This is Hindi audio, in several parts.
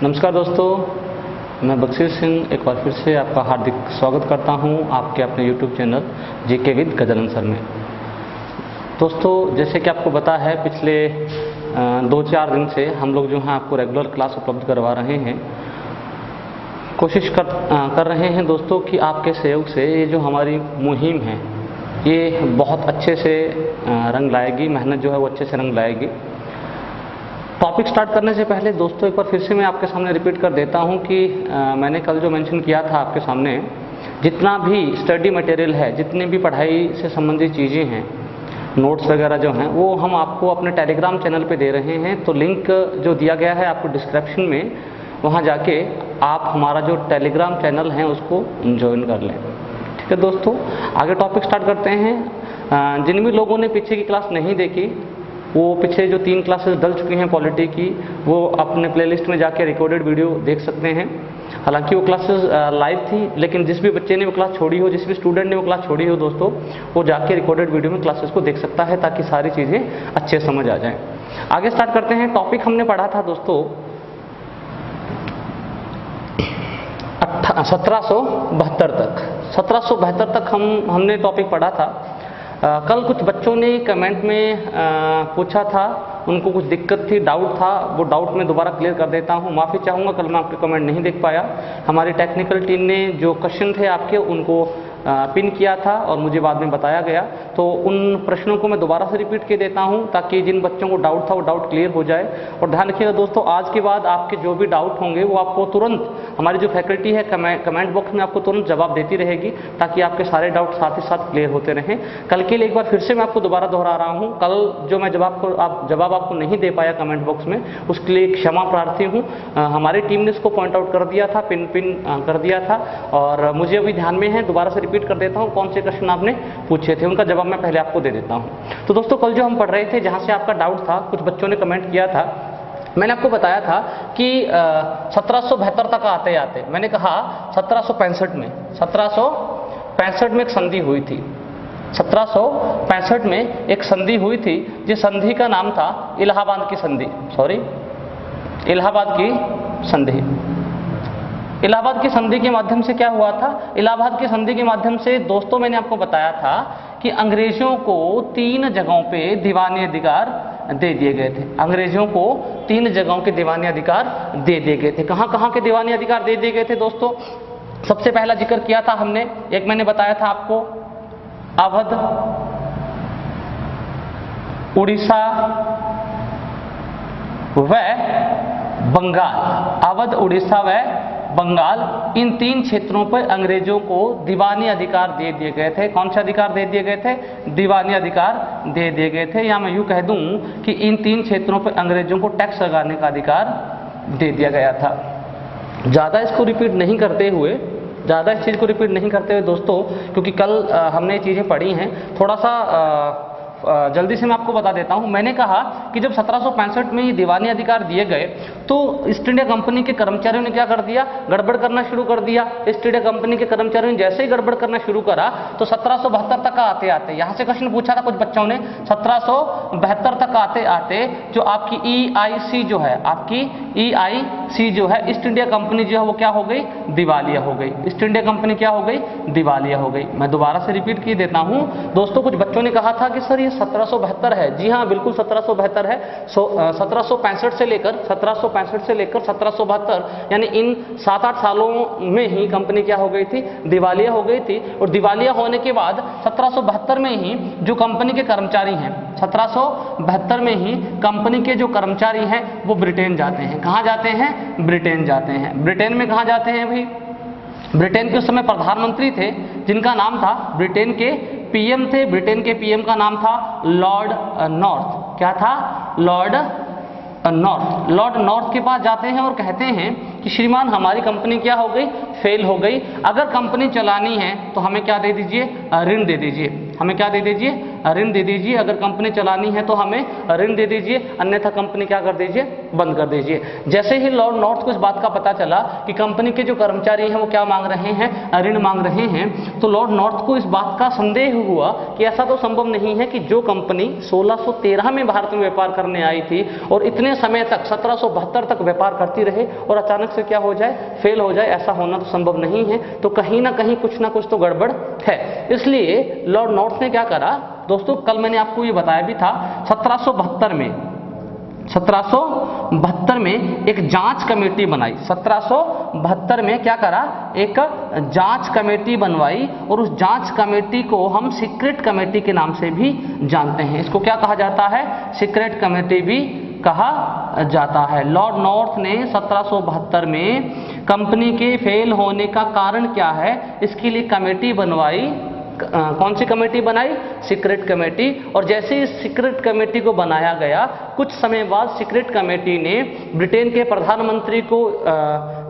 नमस्कार दोस्तों, मैं बख्शीश सिंह एक बार फिर से आपका हार्दिक स्वागत करता हूं आपके अपने YouTube channel GK with Gajanan sir में। दोस्तों, जैसे कि आपको पता है पिछले 2-4 दिन से हम लोग जो हैं आपको रेगुलर क्लास उपलब्ध करवा रहे हैं। कोशिश कर रहे हैं दोस्तों कि आपके सहयोग से ये जो हमारी मुहिम है ये बहुत अच्छे से रंग लाएगी, मेहनत जो है वो अच्छे से रंग लाएगी। टॉपिक स्टार्ट करने से पहले दोस्तों एक बार फिर से मैं आपके सामने रिपीट कर देता हूं कि मैंने कल जो मेंशन किया था आपके सामने, जितना भी स्टडी मटेरियल है, जितनी भी पढ़ाई से संबंधित चीज़ें हैं, नोट्स वगैरह जो हैं, वो हम आपको अपने टेलीग्राम चैनल पे दे रहे हैं। तो लिंक जो दिया गया है आपको डिस्क्रिप्शन में, वहाँ जाके आप हमारा जो टेलीग्राम चैनल है उसको ज्वाइन कर लें। ठीक है दोस्तों, आगे टॉपिक स्टार्ट करते हैं। जिन भी लोगों ने पीछे की क्लास नहीं देखी, वो पीछे जो 3 क्लासेस डल चुकी हैं पॉलिटी की, वो अपने प्लेलिस्ट में जाके रिकॉर्डेड वीडियो देख सकते हैं। हालांकि वो क्लासेस लाइव थी, लेकिन जिस भी बच्चे ने वो क्लास छोड़ी हो, जिस भी स्टूडेंट ने वो क्लास छोड़ी हो दोस्तों, वो जाके रिकॉर्डेड वीडियो में क्लासेस को देख सकता है ताकि सारी चीज़ें अच्छे समझ आ जाएं। आगे स्टार्ट करते हैं। टॉपिक हमने पढ़ा था दोस्तों 1772 तक। 1772 तक हमने टॉपिक पढ़ा था। कल कुछ बच्चों ने कमेंट में पूछा था, उनको कुछ दिक्कत थी, डाउट था, वो डाउट मैं दोबारा क्लियर कर देता हूँ। माफ़ी चाहूँगा, कल मैं आपके कमेंट नहीं देख पाया। हमारी टेक्निकल टीम ने जो क्वेश्चन थे आपके उनको पिन किया था और मुझे बाद में बताया गया, तो उन प्रश्नों को मैं दोबारा से रिपीट कर देता हूं ताकि जिन बच्चों को डाउट था वो डाउट क्लियर हो जाए। और ध्यान रखिएगा दोस्तों, आज के बाद आपके जो भी डाउट होंगे वो आपको तुरंत हमारी जो फैकल्टी है कमेंट बॉक्स में आपको तुरंत जवाब देती रहेगी ताकि आपके सारे डाउट साथ ही साथ क्लियर होते रहें। कल के लिए एक बार फिर से मैं आपको दोबारा दोहरा रहा हूँ, कल जो मैं जवाब आपको नहीं दे पाया कमेंट बॉक्स में, उसके लिए क्षमा प्रार्थी हूँ। हमारी टीम ने इसको पॉइंट आउट कर दिया था, पिन कर दिया था, और मुझे अभी ध्यान में है, दोबारा से रिपीट कर देता हूं कौन से क्वेश्चन आपने पूछे थे, उनका जवाब मैं पहले आपको दे देता हूं। तो दोस्तों, कल जो हम पढ़ रहे थे, जहां से आपका डाउट था, कुछ बच्चों ने कमेंट किया था, मैंने आपको बताया था कि 1772 तक आते आते मैंने कहा 1765 में एक संधि हुई थी। 1765 में एक संधि हुई थी, जिस संधि का नाम था इलाहाबाद की संधि। इलाहाबाद की संधि। इलाहाबाद की संधि के माध्यम से क्या हुआ था? इलाहाबाद की संधि के माध्यम से दोस्तों मैंने आपको बताया था कि अंग्रेजों को 3 जगहों पे दीवानी अधिकार दे दिए गए थे। अंग्रेजों को 3 जगहों के दीवानी अधिकार दे दिए गए थे। कहां कहां के दीवानी अधिकार दे दिए गए थे दोस्तों? सबसे पहला जिक्र किया था हमने, एक मैंने बताया था आपको, अवध, उड़ीसा व बंगाल। अवध, उड़ीसा व बंगाल, इन 3 क्षेत्रों पर अंग्रेजों को दीवानी अधिकार दे दिए गए थे। कौन से अधिकार दे दिए गए थे? दीवानी अधिकार दे दिए गए थे। या मैं यूं कह दूं कि इन 3 क्षेत्रों पर अंग्रेजों को टैक्स लगाने का अधिकार दे दिया गया था। ज़्यादा इसको रिपीट नहीं करते हुए दोस्तों, क्योंकि कल हमने चीज़ें पढ़ी हैं, थोड़ा सा जल्दी से मैं आपको बता देता हूं। मैंने कहा कि जब 1765 में ये दीवानी अधिकार दिए गए तो ईस्ट इंडिया कंपनी के कर्मचारियों ने क्या कर दिया? गड़बड़ करना शुरू कर दिया। ईस्ट इंडिया कंपनी के कर्मचारियों ने जैसे ही गड़बड़ करना शुरू करा तो 1772 तक आते आते, यहां से क्वेश्चन पूछा था कुछ बच्चों ने, 1772 तक आते आते जो आपकी EIC जो है, आपकी EIC जो है, ईस्ट इंडिया कंपनी जो है वो क्या हो गई? दिवालिया हो गई। ईस्ट इंडिया कंपनी क्या हो गई? दिवालिया हो गई। मैं दोबारा से रिपीट कर देता हूं दोस्तों, कुछ बच्चों ने कहा था कि सर ये 1772 है। जी हाँ, बिल्कुल 1772 है। 1765 से लेकर 1772 यानी इन 7-8 सालों में ही कंपनी क्या हो गई थी? दिवालिया हो गई थी। और दिवालिया होने के बाद 1772 में ही जो कंपनी के कर्मचारी हैं, 1772 में ही कंपनी के जो कर्मचारी हैं वो ब्रिटेन जाते हैं। कहाँ जाते हैं? ब्रिटेन जाते हैं। ब्रिटेन में कहाँ जाते हैं भाई? ब्रिटेन के उस समय प्रधानमंत्री थे जिनका नाम था, ब्रिटेन के PM थे, ब्रिटेन के PM का नाम था लॉर्ड नॉर्थ। क्या था? लॉर्ड नॉर्थ के पास जाते हैं और कहते हैं कि श्रीमान हमारी कंपनी क्या हो गई? फेल हो गई। अगर कंपनी चलानी है तो हमें क्या दे दीजिए? ऋण दे दीजिए। हमें क्या दे दीजिए? ऋण दे दीजिए, अगर कंपनी चलानी है तो हमें ऋण दे दीजिए, अन्यथा कंपनी क्या कर दीजिए, बंद कर दीजिए। जैसे ही लॉर्ड नॉर्थ को इस बात का पता चला कि कंपनी के जो कर्मचारी हैं वो क्या मांग रहे हैं, ऋण मांग रहे हैं, तो लॉर्ड नॉर्थ को इस बात का संदेह हुआ कि ऐसा तो संभव नहीं है कि जो कंपनी 1613 में भारत में व्यापार करने आई थी और इतने समय तक 1772 तक व्यापार करती रहे और अचानक से क्या हो जाए, फेल हो जाए, ऐसा होना तो संभव नहीं है। तो कहीं ना कहीं कुछ ना कुछ तो गड़बड़ है। इसलिए लॉर्ड नॉर्थ ने क्या करा दोस्तों, कल मैंने आपको ये बताया भी था, 1772 में एक जांच कमेटी बनाई। 1772 में क्या करा, एक जांच कमेटी बनवाई और उस जांच कमेटी को हम सीक्रेट कमेटी के नाम से भी जानते हैं। इसको क्या कहा जाता है, सीक्रेट कमेटी भी कहा जाता है। लॉर्ड नॉर्थ ने 1772 में कंपनी के फेल होने का कारण क्या है, इसके लिए कमेटी बनवाई। कौन सी कमेटी बनाई, सीक्रेट कमेटी। और जैसे इस सीक्रेट कमेटी को बनाया गया, कुछ समय बाद सीक्रेट कमेटी ने ब्रिटेन के प्रधानमंत्री को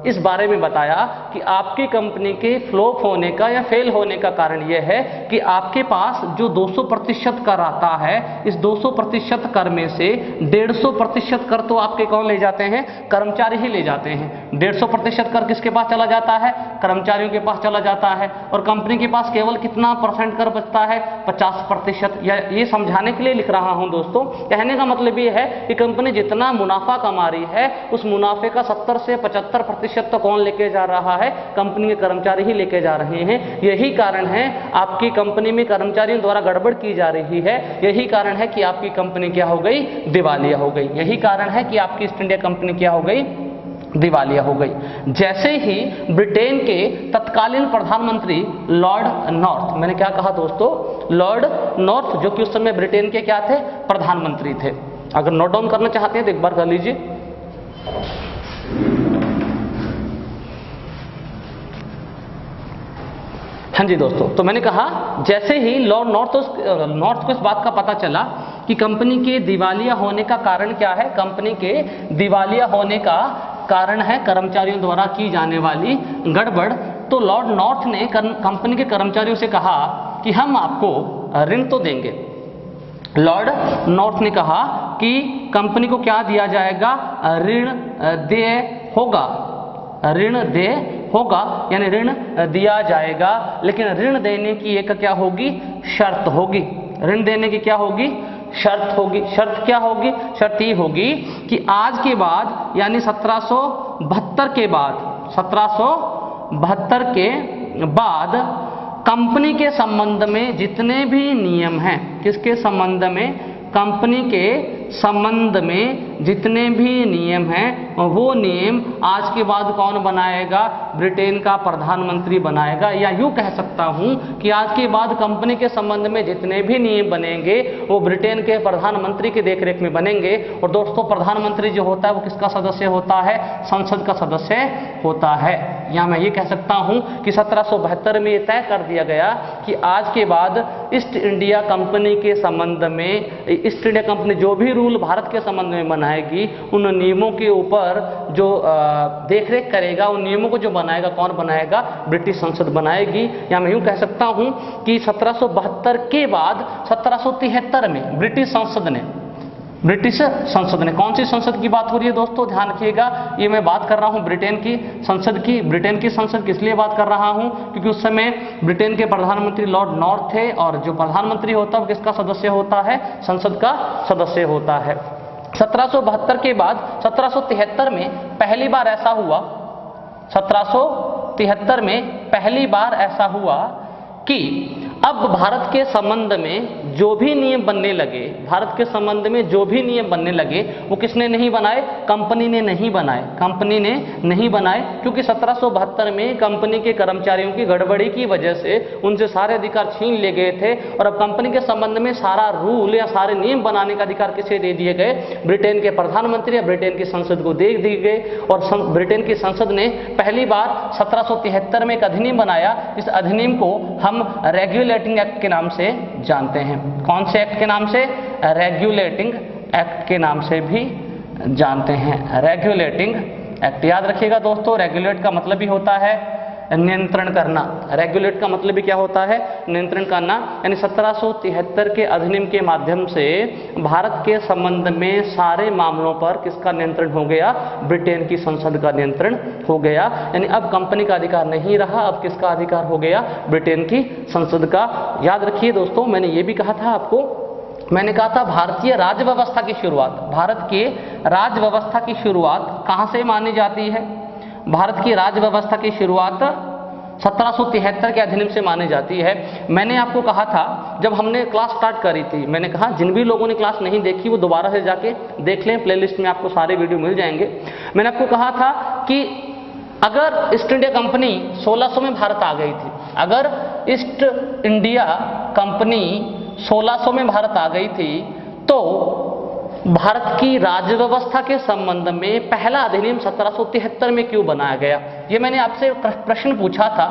इस बारे में बताया कि आपकी कंपनी के फ्लॉप होने का या फेल होने का कारण यह है कि आपके पास जो 200% कर आता है, इस 200% कर में से 150% कर तो आपके कौन ले जाते हैं, कर्मचारी ही ले जाते हैं। 150% कर किसके पास चला जाता है, कर्मचारियों के पास चला जाता है। और कंपनी के पास केवल कितना परसेंट कर बचता है, 50%। ये समझाने के लिए लिख रहा हूं दोस्तों। कहने का मतलब ये है कि कंपनी जितना मुनाफा कमा रही है, उस मुनाफे का 70 से 75% तो कौन लेके जा रहा है, कंपनी के कर्मचारी ही लेके जा रहे हैं। यही कारण है आपकी कंपनी में कर्मचारियों द्वारा गड़बड़ की जा रही है। यही कारण है कि आपकी कंपनी क्या हो गई, दिवालिया हो गई। यही कारण है कि आपकी ईस्ट इंडिया कंपनी क्या हो गई, दिवालिया हो गई। जैसे ही ब्रिटेन के तत्कालीन प्रधानमंत्री लॉर्ड नॉर्थ, मैंने क्या कहा दोस्तों, लॉर्ड नॉर्थ, जो कि उस समय ब्रिटेन के क्या थे, प्रधानमंत्री थे। अगर नोट डाउन करना चाहते हैं तो एक बार कर लीजिए। हाँ जी दोस्तों, तो मैंने कहा जैसे ही लॉर्ड नॉर्थ को इस बात का पता चला कि कंपनी के दिवालिया होने का कारण क्या है, कंपनी के दिवालिया होने का कारण है कर्मचारियों द्वारा की जाने वाली गड़बड़, तो लॉर्ड नॉर्थ ने कंपनी के कर्मचारियों से कहा कि हम आपको ऋण तो देंगे। लॉर्ड नॉर्थ ने कहा कि कंपनी को क्या दिया जाएगा, ऋण देय होगा, ऋण देय होगा, यानी ऋण दिया जाएगा। लेकिन ऋण देने की एक क्या होगी, शर्त होगी। ऋण देने की क्या होगी, शर्त होगी। शर्त क्या होगी, शर्त ये होगी कि आज के बाद यानी 1772 के बाद, 1772 के बाद कंपनी के संबंध में जितने भी नियम हैं, किसके संबंध में, कंपनी के संबंध में जितने भी नियम हैं, वो नियम आज के बाद कौन बनाएगा, ब्रिटेन का प्रधानमंत्री बनाएगा। या यूं कह सकता हूं कि आज के बाद कंपनी के संबंध में जितने भी नियम बनेंगे वो ब्रिटेन के प्रधानमंत्री की देखरेख में बनेंगे। और दोस्तों, प्रधानमंत्री जो होता है वो किसका सदस्य होता है, संसद का सदस्य होता है। या मैं ये कह सकता हूं कि 1772 में ये तय कर दिया गया कि आज के बाद ईस्ट इंडिया कंपनी के संबंध में, ईस्ट इंडिया कंपनी जो भी रूल भारत के संबंध में बनाएगी, उन नियमों के ऊपर जो देखरेख करेगा, उन नियमों को जो बनाएगा, कौन बनाएगा, ब्रिटिश संसद बनाएगी। या मैं यूं कह सकता हूं कि 1772 के बाद 1773 में ब्रिटिश संसद ने, कौन सी संसद की बात हो रही है दोस्तों, ध्यान रखिएगा। ये मैं बात कर रहा हूं ब्रिटेन की संसद की। ब्रिटेन की संसद किस लिए बात कर रहा हूं, क्योंकि उस समय ब्रिटेन के प्रधानमंत्री लॉर्ड नॉर्थ थे और जो प्रधानमंत्री होता है वो किसका सदस्य होता है, संसद का सदस्य होता है। 1772 के बाद 1773 में पहली बार ऐसा हुआ, 1773 में पहली बार ऐसा हुआ कि अब भारत के संबंध में जो भी नियम बनने लगे, भारत के संबंध में जो भी नियम बनने लगे वो किसने नहीं बनाए, कंपनी ने नहीं बनाए, कंपनी ने नहीं बनाए। क्योंकि 1772 में कंपनी के कर्मचारियों की गड़बड़ी की वजह से उनसे सारे अधिकार छीन ले गए थे और अब कंपनी के संबंध में सारा रूल या सारे नियम बनाने का अधिकार किसे दे दिए गए, ब्रिटेन के प्रधानमंत्री या ब्रिटेन की संसद को दे दिए गए। और ब्रिटेन की संसद ने पहली बार 1773 में एक अधिनियम बनाया। इस अधिनियम को हम रेगुलेटिंग एक्ट के नाम से जानते हैं। कौन से एक्ट के नाम से, रेगुलेटिंग एक्ट के नाम से भी जानते हैं, रेगुलेटिंग एक्ट। याद रखिएगा दोस्तों, रेगुलेट का मतलब ही होता है नियंत्रण करना। रेगुलेट का मतलब भी क्या होता है? नियंत्रण करना। यानी 1773 के अधिनियम के माध्यम से भारत के संबंध में सारे मामलों पर किसका नियंत्रण हो गया? ब्रिटेन की संसद का नियंत्रण हो गया। यानी अब कंपनी का अधिकार नहीं रहा, अब किसका अधिकार हो गया? ब्रिटेन की संसद का। याद रखिए दोस्तों, मैंने ये भी कहा था आपको, मैंने कहा था भारतीय राज्य व्यवस्था की शुरुआत, भारत के राज्य व्यवस्था की शुरुआत कहां से मानी जाती है? भारत की राज्य व्यवस्था की शुरुआत 1773 के अधिनियम से मानी जाती है। मैंने आपको कहा था जब हमने क्लास स्टार्ट करी थी, मैंने कहा जिन भी लोगों ने क्लास नहीं देखी वो दोबारा से जाके देख लें, प्लेलिस्ट में आपको सारे वीडियो मिल जाएंगे। मैंने आपको कहा था कि अगर ईस्ट इंडिया कंपनी 1600 में भारत आ गई थी, अगर ईस्ट इंडिया कंपनी 1600 में भारत आ गई थी, तो भारत की राज्य व्यवस्था के संबंध में पहला अधिनियम 1773 में क्यों बनाया गया? ये मैंने आपसे प्रश्न पूछा था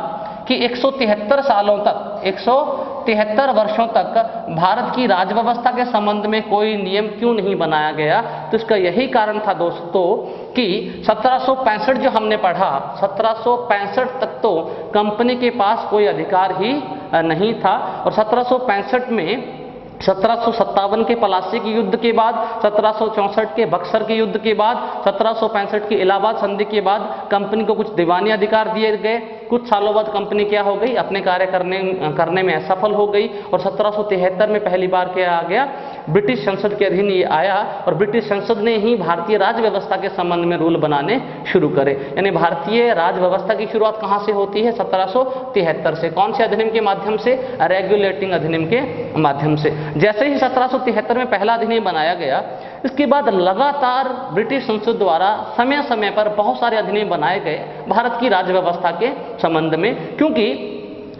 कि 173 सालों तक, 173 वर्षों तक भारत की राज्य व्यवस्था के संबंध में कोई नियम क्यों नहीं बनाया गया? तो इसका यही कारण था दोस्तों कि 1765 जो हमने पढ़ा, 1765 तक तो कंपनी के पास कोई अधिकार ही नहीं था। और 1765 में 1757 के पलासी के युद्ध के बाद, 1764 के बक्सर के युद्ध के बाद, 1765 की इलाहाबाद संधि के बाद कंपनी को कुछ दीवानी अधिकार दिए गए। कुछ सालों बाद कंपनी क्या हो गई? अपने कार्य करने में असफल हो गई। और 1773 में पहली बार क्या आ गया? ब्रिटिश संसद के अधीन ये आया और ब्रिटिश संसद ने ही भारतीय राज्य व्यवस्था के संबंध में रूल बनाने शुरू करे। यानी भारतीय राज्य व्यवस्था की शुरुआत कहां से होती है? 1773 से। कौन से अधिनियम के माध्यम से? रेगुलेटिंग अधिनियम के माध्यम से। जैसे ही 1773 में पहला अधिनियम बनाया गया, इसके बाद लगातार ब्रिटिश संसद द्वारा समय समय पर बहुत सारे अधिनियम बनाए गए भारत की राज्य व्यवस्था के संबंध में, क्योंकि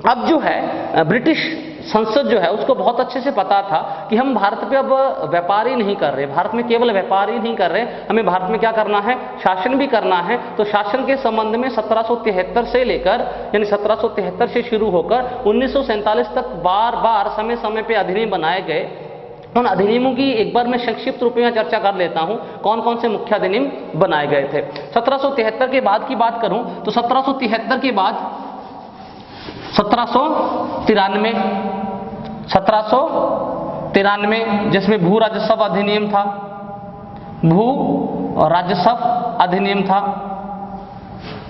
अब जो है ब्रिटिश संसद जो है उसको बहुत अच्छे से पता था कि हम भारत पे अब व्यापार ही नहीं कर रहे, भारत में केवल व्यापार ही नहीं कर रहे, हमें भारत में क्या करना है? शासन भी करना है। तो शासन के संबंध में 1773 से लेकर, यानी 1773 से शुरू होकर 1947 तक बार बार समय समय पे अधिनियम बनाए गए। उन अधिनियमों की एक बार मैं संक्षिप्त रूप में चर्चा कर लेता हूं, कौन कौन से मुख्य अधिनियम बनाए गए थे। 1773 के बाद की बात करूं तो 1773 के बाद 1793 जिसमें भू राजस्व अधिनियम था, भू राजस्व अधिनियम था।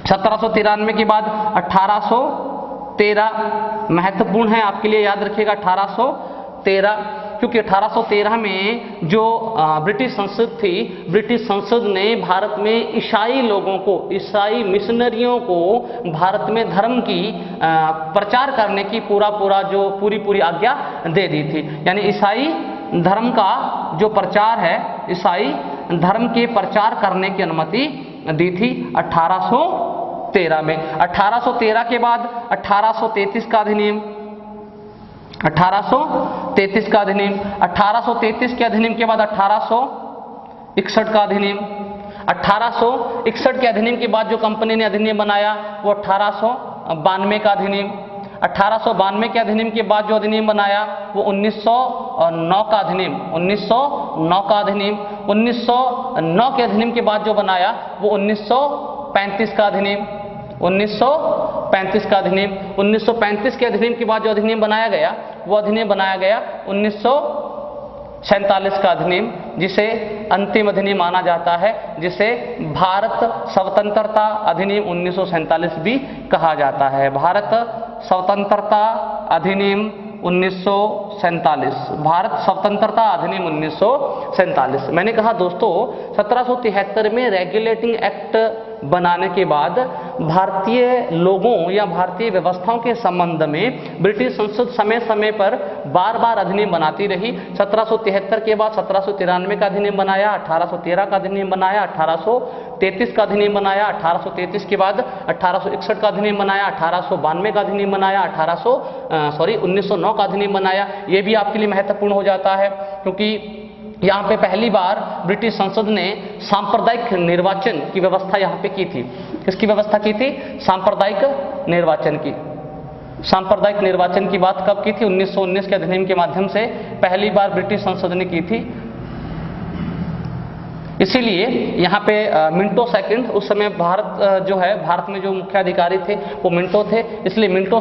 1793 के बाद 1813 महत्वपूर्ण है आपके लिए, याद रखिएगा 1813, क्योंकि 1813 में जो ब्रिटिश संसद थी, ब्रिटिश संसद ने भारत में ईसाई लोगों को, ईसाई मिशनरियों को भारत में धर्म की प्रचार करने की पूरी आज्ञा दे दी थी। यानी ईसाई धर्म का जो प्रचार है, ईसाई धर्म के प्रचार करने की अनुमति दी थी 1813 में। 1813 के बाद 1833 का अधिनियम, 1833 का अधिनियम, 1833 के अधिनियम के बाद 1861 का अधिनियम। 1861 के अधिनियम के बाद जो कंपनी ने अधिनियम बनाया वो 1892 का अधिनियम। 1892 के अधिनियम के बाद जो अधिनियम बनाया वो 1909 का अधिनियम, 1909 का अधिनियम। 1909 के अधिनियम के बाद जो बनाया वो 1935 का अधिनियम, 1935 का अधिनियम। 1935 के अधिनियम के बाद जो अधिनियम बनाया गया वो अधिनियम बनाया गया 1947 का अधिनियम, जिसे अंतिम अधिनियम माना जाता है, जिसे भारत स्वतंत्रता अधिनियम 1947 भी कहा जाता है। भारत स्वतंत्रता अधिनियम 1947, भारत स्वतंत्रता अधिनियम 1947। मैंने कहा दोस्तों 1773 में रेगुलेटिंग एक्ट बनाने के बाद भारतीय लोगों या भारतीय व्यवस्थाओं के संबंध में ब्रिटिश संसद समय समय पर बार बार अधिनियम बनाती रही। 1773 के बाद 1793 का अधिनियम बनाया, 1813 का अधिनियम बनाया, 1833 का अधिनियम बनाया, 1833 के बाद 1861 का अधिनियम बनाया, 1892 का अधिनियम बनाया, 1909 का अधिनियम बनाया। ये भी आपके लिए महत्वपूर्ण हो जाता है, क्योंकि यहाँ पे पहली बार ब्रिटिश संसद ने सांप्रदायिक निर्वाचन की व्यवस्था यहाँ पे की थी। किसकी व्यवस्था की थी? सांप्रदायिक निर्वाचन की। सांप्रदायिक निर्वाचन की बात कब की थी? 1919 के अधिनियम के माध्यम से पहली बार ब्रिटिश संसद ने की थी। इसीलिए यहाँ पे मिंटो सेकंड, उस समय भारत जो है, भारत में जो मुख्य अधिकारी थे वो मिंटो थे, इसलिए मिंटो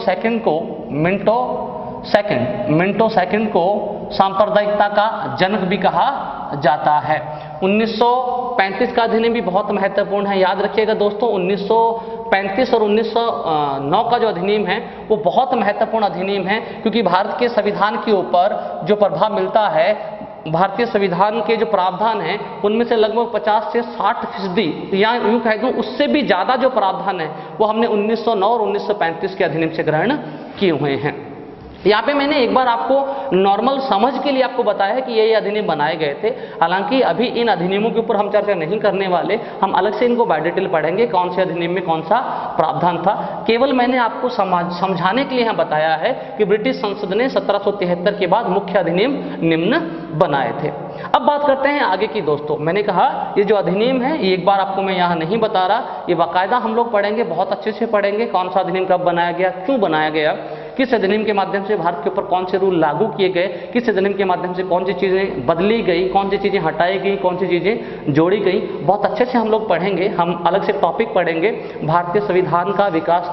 सेकंड को सांप्रदायिकता का जनक भी कहा जाता है। 1935 का अधिनियम भी बहुत महत्वपूर्ण है, याद रखिएगा दोस्तों। 1935 और 1909 का जो अधिनियम है वो बहुत महत्वपूर्ण अधिनियम है, क्योंकि भारत के संविधान के ऊपर जो प्रभाव मिलता है, भारतीय संविधान के जो प्रावधान हैं उनमें से लगभग 50 से 60% या यूं कह दूं उससे भी ज्यादा जो प्रावधान है वो हमने 1909 और 1935 के अधिनियम से ग्रहण किए हुए हैं। यहाँ पे मैंने एक बार आपको नॉर्मल समझ के लिए आपको बताया है कि ये अधिनियम बनाए गए थे। हालांकि अभी इन अधिनियमों के ऊपर हम चर्चा नहीं करने वाले, हम अलग से इनको बाय डिटेल पढ़ेंगे कौन से अधिनियम में कौन सा प्रावधान था। केवल मैंने आपको समझाने के लिए यहाँ बताया है कि ब्रिटिश संसद ने 1773 के बाद मुख्य अधिनियम निम्न बनाए थे। अब बात करते हैं आगे की दोस्तों। मैंने कहा ये जो अधिनियम है ये एक बार आपको मैं यहाँ नहीं बता रहा, ये बाकायदा हम लोग पढ़ेंगे, बहुत अच्छे से पढ़ेंगे कौन सा अधिनियम कब बनाया गया, क्यों बनाया गया, किस अधिनियम के माध्यम से भारत के ऊपर कौन से रूल लागू किए गए, किस अधिनियम के माध्यम से कौन सी चीजें बदली गई, कौन सी चीजें हटाई गई, कौन सी चीजें जोड़ी गई, बहुत अच्छे से हम लोग पढ़ेंगे। हम अलग से टॉपिक पढ़ेंगे भारतीय संविधान का विकास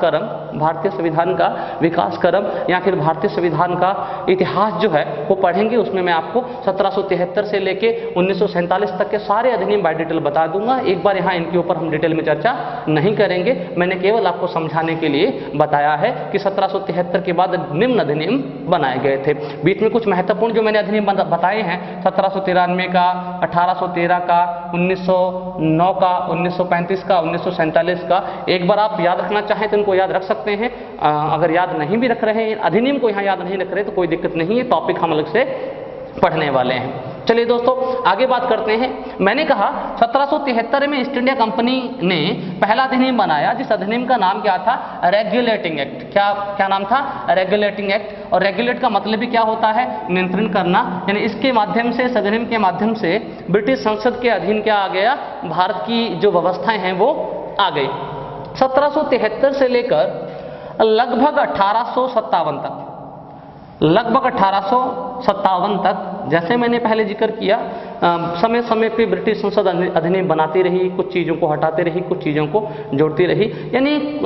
क्रम या फिर भारतीय संविधान का इतिहास जो है वो पढ़ेंगे। उसमें मैं आपको 1773 से लेके 1947 तक के सारे अधिनियम बाय डिटेल बता दूंगा। एक बार यहाँ इनके ऊपर हम डिटेल में चर्चा नहीं करेंगे, मैंने केवल आपको समझाने के लिए बताया है कि 1773 के बाद निम्न अधिनियम बनाए गए थे। बीच में कुछ महत्वपूर्ण जो मैंने अधिनियम बताए हैं 1793 का, 1813 का, 1909 का, 1935 का, 1947 का, एक बार आप याद रखना चाहें तो इनको याद रख सकते हैं। अगर याद नहीं भी रख रहे हैं, अधिनियम को यहाँ याद नहीं रख रहे तो कोई दिक्कत नहीं है, टॉपिक हम अलग से पढ़ने वाले हैं। चलिए दोस्तों आगे बात करते हैं। मैंने कहा 1773 में ईस्ट इंडिया कंपनी ने पहला अधिनियम बनाया, जिस अधिनियम का नाम क्या था, रेगुलेटिंग एक्ट। क्या नाम था, रेगुलेटिंग एक्ट। और रेगुलेट का मतलब भी क्या होता है, नियंत्रण करना। यानी इसके माध्यम से, इस अधिनियम के माध्यम से ब्रिटिश संसद के अधीन क्या आ गया, भारत की जो व्यवस्थाएं हैं वो आ गई। 1773 से लेकर लगभग 1857 तक, जैसे मैंने पहले जिक्र किया, समय समय पे ब्रिटिश संसद अधिनियम बनाती रही, कुछ चीज़ों को हटाती रही, कुछ चीज़ों को जोड़ती रही। यानी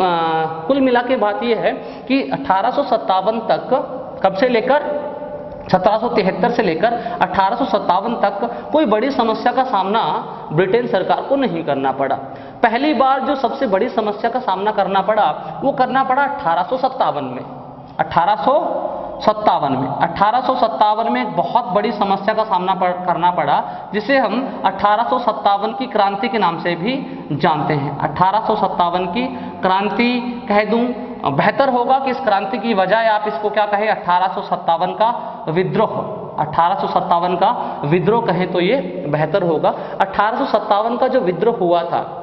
कुल मिला के बात यह है कि 1857 तक, कब से लेकर 1773 से लेकर 1857 तक कोई बड़ी समस्या का सामना ब्रिटेन सरकार को नहीं करना पड़ा। पहली बार जो सबसे बड़ी समस्या का सामना करना पड़ा वो करना पड़ा 1857 में। 1857 में एक बहुत बड़ी समस्या का सामना करना पड़ा, जिसे हम 1857 की क्रांति के नाम से भी जानते हैं। 1857 की क्रांति कह दूं बेहतर होगा कि इस क्रांति की बजाय आप इसको क्या कहें, 1857 का विद्रोह। 1857 का विद्रोह कहें तो ये बेहतर होगा। 1857 का जो विद्रोह हुआ था,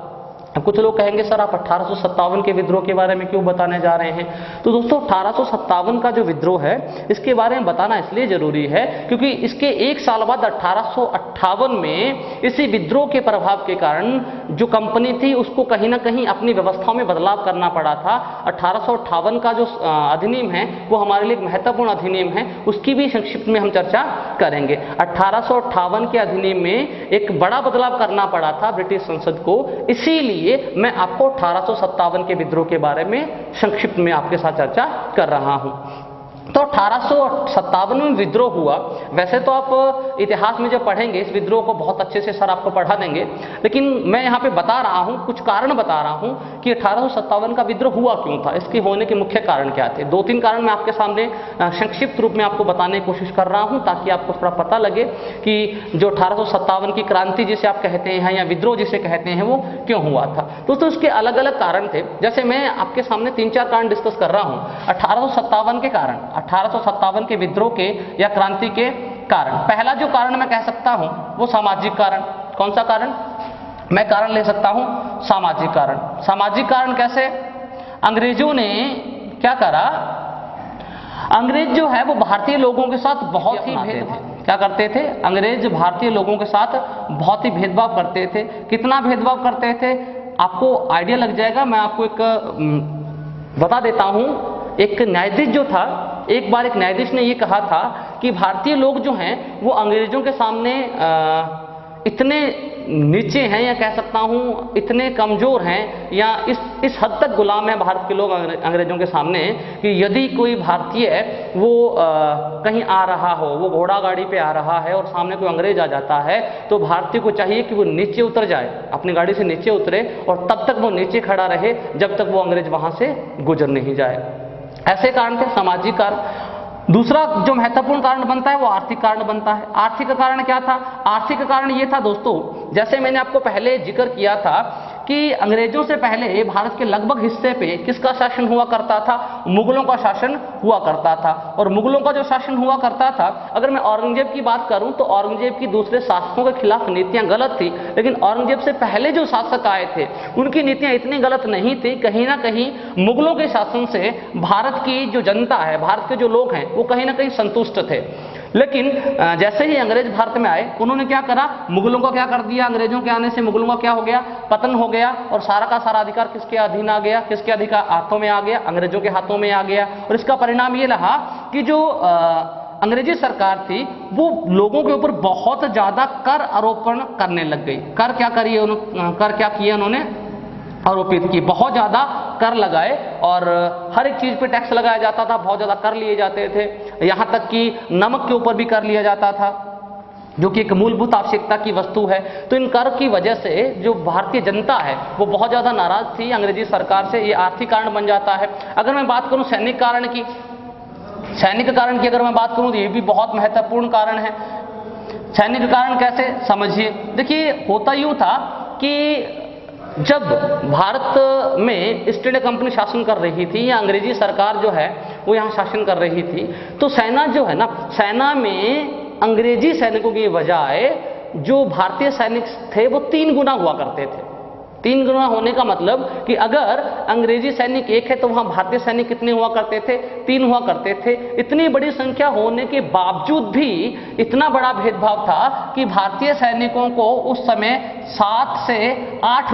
कुछ लोग कहेंगे सर आप 1857 के विद्रोह के बारे में क्यों बताने जा रहे हैं। तो दोस्तों 1857 का जो विद्रोह है इसके बारे में बताना इसलिए जरूरी है क्योंकि इसके एक साल बाद 1858 में इसी विद्रोह के प्रभाव के कारण जो कंपनी थी उसको कहीं ना कहीं अपनी व्यवस्थाओं में बदलाव करना पड़ा था। 1858 का जो अधिनियम है वो हमारे लिए एक महत्वपूर्ण अधिनियम है, उसकी भी संक्षिप्त में हम चर्चा करेंगे। 1858 के अधिनियम में एक बड़ा बदलाव करना पड़ा था ब्रिटिश संसद को, इसीलिए मैं आपको 1857 के विद्रोह के बारे में संक्षिप्त में आपके साथ चर्चा कर रहा हूं। तो 1857 में विद्रोह हुआ। वैसे तो आप इतिहास में जब पढ़ेंगे इस विद्रोह को बहुत अच्छे से सर आपको पढ़ा देंगे, लेकिन मैं यहाँ पे बता रहा हूँ, कुछ कारण बता रहा हूँ कि 1857 का विद्रोह हुआ क्यों था, इसके होने के मुख्य कारण क्या थे। 2-3 कारण मैं आपके सामने संक्षिप्त रूप में आपको बताने की कोशिश कर रहा हूँ ताकि आपको थोड़ा पता लगे कि जो 1857 की क्रांति जिसे आप कहते हैं या विद्रोह जिसे कहते हैं वो क्यों हुआ था। दोस्तों उसके अलग अलग कारण थे, जैसे मैं आपके सामने 3-4 कारण डिस्कस कर रहा हूँ। 1857 के कारण, 1857 के विद्रोह के या क्रांति के कारण, पहला जो कारण मैं कह सकता हूं वो सामाजिक कारण। कौन सा कारण मैं कारण ले सकता हूं, सामाजिक कारण। सामाजिक कारण कैसे, अंग्रेजों ने क्या करा, अंग्रेज जो है वो भारतीय लोगों के साथ बहुत ही क्या करते थे, अंग्रेज भारतीय लोगों के साथ बहुत ही भेदभाव करते थे। कितना भेदभाव करते थे आपको आइडिया लग जाएगा, मैं आपको एक बता देता हूं। एक न्यायाधीश जो था, एक बार एक न्यायाधीश ने ये कहा था कि भारतीय लोग जो हैं वो अंग्रेजों के सामने इतने नीचे हैं, या कह सकता हूं इतने कमजोर हैं, या इस हद तक गुलाम हैं भारत के लोग अंग्रेजों के सामने कि यदि कोई भारतीय वो कहीं आ रहा हो, वो घोड़ा गाड़ी पे आ रहा है और सामने कोई अंग्रेज आ जाता है, तो भारतीय को चाहिए कि वो नीचे उतर जाए, अपनी गाड़ी से नीचे उतरे और तब तक वो नीचे खड़ा रहे जब तक वो अंग्रेज वहां से गुजर नहीं जाए। ऐसे कारण थे, सामाजिक कारण। दूसरा जो महत्वपूर्ण कारण बनता है वो आर्थिक कारण बनता है। आर्थिक कारण क्या था? आर्थिक कारण ये था दोस्तों, जैसे मैंने आपको पहले जिक्र किया था कि अंग्रेजों से पहले भारत के लगभग हिस्से पे किसका शासन हुआ करता था? मुगलों का शासन हुआ करता था। और मुगलों का जो शासन हुआ करता था, अगर मैं औरंगजेब की बात करूं तो औरंगजेब की दूसरे शासकों के खिलाफ नीतियां गलत थी, लेकिन औरंगजेब से पहले जो शासक आए थे उनकी नीतियां इतनी गलत नहीं थी। कहीं ना कहीं मुगलों के शासन से भारत की जो जनता है, भारत के जो लोग हैं, वो कहीं ना कहीं संतुष्ट थे। लेकिन जैसे ही अंग्रेज भारत में आए, उन्होंने क्या करा? मुगलों को क्या कर दिया? अंग्रेजों के आने से मुगलों का क्या हो गया? पतन हो गया, और सारा का सारा अधिकार किसके अधीन आ गया? किसके अधिकार हाथों में आ गया? अंग्रेजों के हाथों में आ गया। और इसका परिणाम ये रहा कि जो अंग्रेजी सरकार थी वो लोगों के ऊपर बहुत ज्यादा कर आरोपण करने लग गई। कर क्या किए उन्होंने? आरोपित की, बहुत ज्यादा कर लगाए और हर एक चीज पे टैक्स लगाया जाता था, बहुत ज्यादा कर लिए जाते थे। यहां तक कि नमक के ऊपर भी कर लिया जाता था, जो कि एक मूलभूत आवश्यकता की वस्तु है। तो इन कर की वजह से जो भारतीय जनता है वो बहुत ज्यादा नाराज थी अंग्रेजी सरकार से। ये आर्थिक कारण बन जाता है। अगर मैं बात करूं सैनिक कारण की, अगर मैं बात करूं तो ये भी बहुत महत्वपूर्ण कारण है। सैनिक कारण कैसे? समझिए। देखिए, होता यूं था कि जब भारत में ईस्ट इंडिया कंपनी शासन कर रही थी, या अंग्रेजी सरकार जो है वो यहाँ शासन कर रही थी, तो सेना जो है ना, सेना में अंग्रेजी सैनिकों की बजाय जो भारतीय सैनिक थे वो 3 गुना हुआ करते थे। 3 गुना होने का मतलब कि अगर अंग्रेजी सैनिक 1 है तो वहां भारतीय सैनिक कितने हुआ करते थे? 3 हुआ करते थे। इतनी बड़ी संख्या होने के बावजूद भी इतना बड़ा भेदभाव था कि भारतीय सैनिकों को उस समय 7 से 8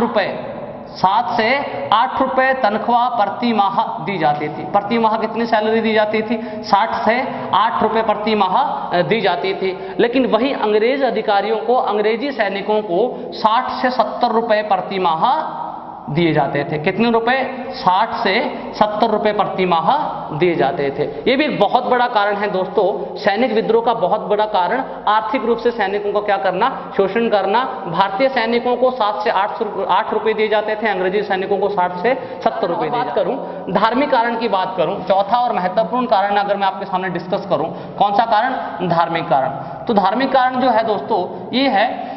रुपए तनख्वाह प्रति माह दी जाती थी। प्रति माह कितनी सैलरी दी जाती थी? 60 से 8 रुपए प्रति माह दी जाती थी। लेकिन वही अंग्रेज अधिकारियों को, अंग्रेजी सैनिकों को 60 से 70 रुपए प्रति माह दिए जाते थे। कितने रुपए? 60 से 70 रुपए प्रति माह दिए जाते थे। ये भी एक बहुत बड़ा कारण है दोस्तों, सैनिक विद्रोह का बहुत बड़ा कारण आर्थिक रूप से सैनिकों को क्या करना? शोषण करना। भारतीय सैनिकों को 7 से 8 रुपए दिए जाते थे, अंग्रेजी सैनिकों को 60 से 70 रुपए दिए जाते थे। धार्मिक कारण की बात करूं, चौथा और महत्वपूर्ण कारण अगर मैं आपके सामने डिस्कस करूं, कौन सा कारण? धार्मिक कारण। तो धार्मिक कारण जो है दोस्तों ये है,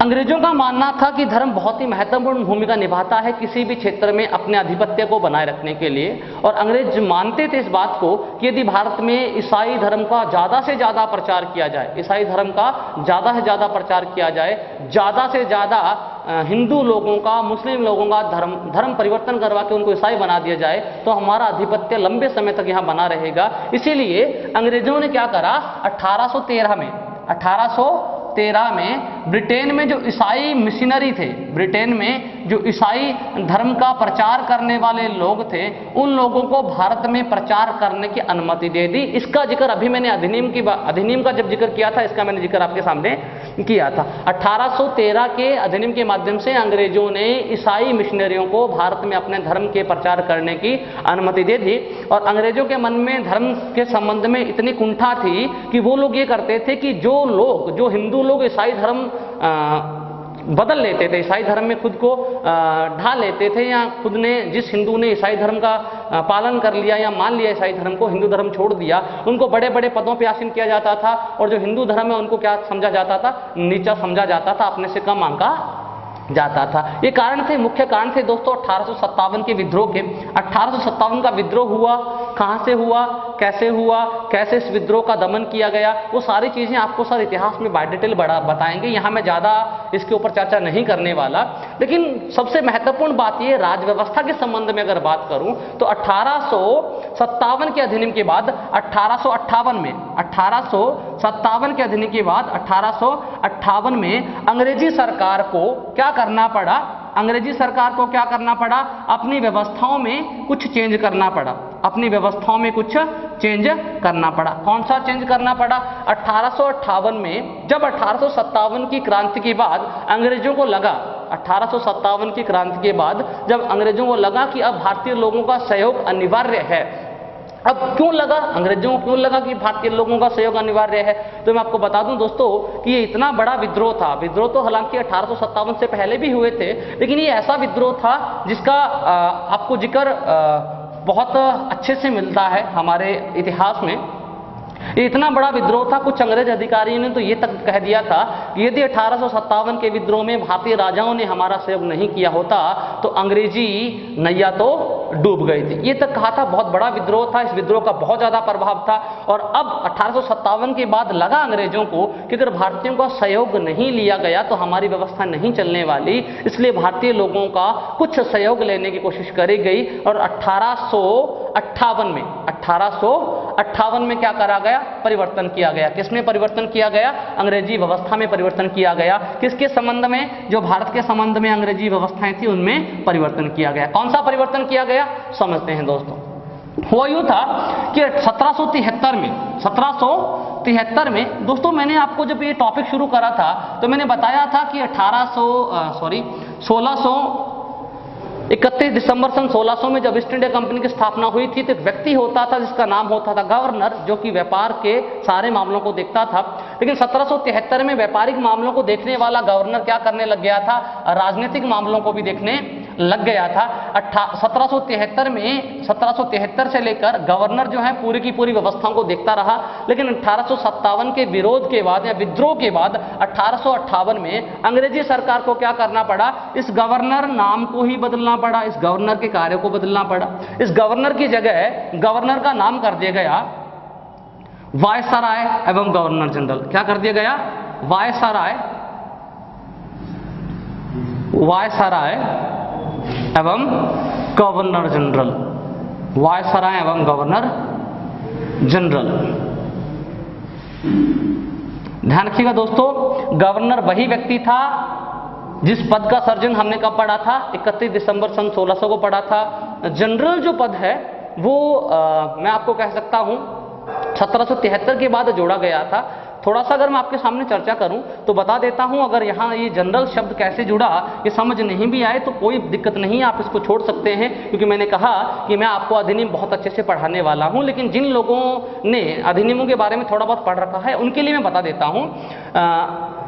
अंग्रेजों का मानना था कि धर्म बहुत ही महत्वपूर्ण भूमिका निभाता है किसी भी क्षेत्र में अपने आधिपत्य को बनाए रखने के लिए। और अंग्रेज मानते थे इस बात को कि यदि भारत में ईसाई धर्म का ज्यादा से ज्यादा प्रचार किया जाए, ईसाई धर्म का ज्यादा से ज्यादा प्रचार किया जाए, ज्यादा से ज्यादा हिंदू लोगों का, मुस्लिम लोगों का धर्म परिवर्तन करवा के उनको ईसाई बना दिया जाए, तो हमारा आधिपत्य लंबे समय तक यहाँ बना रहेगा। इसीलिए अंग्रेजों ने क्या करा? 1813 में ब्रिटेन में जो ईसाई मिशनरी थे, ब्रिटेन में जो ईसाई धर्म का प्रचार करने वाले लोग थे, उन लोगों को भारत में प्रचार करने की अनुमति दे दी। इसका जिक्र अभी मैंने अधिनियम का जब जिक्र किया था, इसका मैंने जिक्र आपके सामने किया था। 1813 के अधिनियम के माध्यम से अंग्रेजों ने ईसाई मिशनरियों को भारत में अपने धर्म के प्रचार करने की अनुमति दे दी। और अंग्रेजों के मन में धर्म के संबंध में इतनी कुंठा थी कि वो लोग ये करते थे कि जो हिंदू लोग ईसाई धर्म बदल लेते थे, ईसाई धर्म में खुद को ढाल लेते थे, या खुद ने, जिस हिंदू ने ईसाई धर्म का पालन कर लिया या मान लिया ईसाई धर्म को, हिंदू धर्म छोड़ दिया, उनको बड़े बड़े पदों पर आसीन किया जाता था। और जो हिंदू धर्म है उनको क्या समझा जाता था? नीचा समझा जाता था, अपने से कम आंका जाता था। ये कारण थे, मुख्य कारण थे दोस्तों 1857 के विद्रोह के। 1857 का विद्रोह हुआ, कहां से हुआ, कैसे इस विद्रोह का दमन किया गया, वो सारी चीजें आपको सर इतिहास में बाय डिटेल बताएंगे। यहां मैं ज्यादा इसके ऊपर चर्चा नहीं करने वाला। लेकिन सबसे महत्वपूर्ण बात ये, राजव्यवस्था के संबंध में अगर बात करूं तो 1857 के अधिनियम के बाद 1858 के अधिनियम के बाद 1858 में अंग्रेजी सरकार को क्या करना पड़ा? अपनी व्यवस्थाओं में कुछ चेंज करना पड़ा। चेंज करना पड़ा। कौन सा चेंज करना पड़ा? 1858 में, जब 1857 की क्रांति के बाद अंग्रेजों को लगा, 1857 की क्रांति के बाद जब अंग्रेजों को लगा कि अब भारतीय लोगों का सहयोग अनिवार्य है। अब क्यों लगा, अंग्रेजों को क्यों लगा कि भारतीय लोगों का सहयोग अनिवार्य है? तो मैं आपको बता दूं दोस्तों कि ये इतना बड़ा विद्रोह था। विद्रोह तो हालांकि 1857 से पहले भी हुए थे, लेकिन ये ऐसा विद्रोह था जिसका आपको जिक्र बहुत अच्छे से मिलता है हमारे इतिहास में। ये इतना बड़ा विद्रोह था, कुछ अंग्रेज अधिकारियों ने तो ये तक कह दिया था कि यदि 1857 के विद्रोह में भारतीय राजाओं ने हमारा सहयोग नहीं किया होता तो अंग्रेजी नैया तो डूब गई थी। ये तक कहा था। बहुत बड़ा विद्रोह था, इस विद्रोह का बहुत ज्यादा प्रभाव था। और अब 1857 के बाद लगा अंग्रेजों को कि अगर भारतीयों का सहयोग नहीं लिया गया तो हमारी व्यवस्था नहीं चलने वाली, इसलिए भारतीय लोगों का कुछ सहयोग लेने की कोशिश करी गई। और 1858 में क्या करा गया? परिवर्तन किया गया। किसमें परिवर्तन किया गया? अंग्रेजी व्यवस्था में परिवर्तन किया गया। किसके संबंध में? जो भारत के संबंध में अंग्रेजी व्यवस्थाएं थी उनमें परिवर्तन किया गया। कौन सा परिवर्तन किया गया समझते हैं दोस्तों। हुआ यूं था कि 1773 में दोस्तों, मैंने आपको जब ये टॉपिक शुरू करा था तो मैंने बताया था कि 31 दिसंबर सन 1600 में जब ईस्ट इंडिया कंपनी की स्थापना हुई थी तो एक व्यक्ति होता था जिसका नाम होता था गवर्नर, जो कि व्यापार के सारे मामलों को देखता था। लेकिन 1773 में व्यापारिक मामलों को देखने वाला गवर्नर क्या करने लग गया था? राजनीतिक मामलों को भी देखने लग गया था। 1773 से लेकर गवर्नर जो है पूरी की पूरी व्यवस्थाओं को देखता रहा। लेकिन 1857 के विरोध के बाद या विद्रोह के बाद 1858 में अंग्रेजी सरकार को क्या करना पड़ा? इस गवर्नर नाम को ही बदलना पड़ा, इस गवर्नर के कार्य को बदलना पड़ा। इस गवर्नर की जगह गवर्नर का नाम कर दिया गया वायसराय एवं गवर्नर जनरल। क्या कर दिया गया? वायसराय एवं गवर्नर जनरल। वायसराय एवं गवर्नर जनरल। ध्यान रखिएगा दोस्तों, गवर्नर वही व्यक्ति था जिस पद का सर्जन हमने कब पढ़ा था? 31 दिसंबर सन 1600 को पढ़ा था। जनरल जो पद है वो मैं आपको कह सकता हूं 1773 के बाद जोड़ा गया था। थोड़ा सा अगर मैं आपके सामने चर्चा करूं तो बता देता हूं, अगर यहाँ ये जनरल शब्द कैसे जुड़ा ये समझ नहीं भी आए तो कोई दिक्कत नहीं, आप इसको छोड़ सकते हैं, क्योंकि मैंने कहा कि मैं आपको अधिनियम बहुत अच्छे से पढ़ाने वाला हूं। लेकिन जिन लोगों ने अधिनियमों के बारे में थोड़ा बहुत पढ़ रखा है उनके लिए मैं बता देता हूं।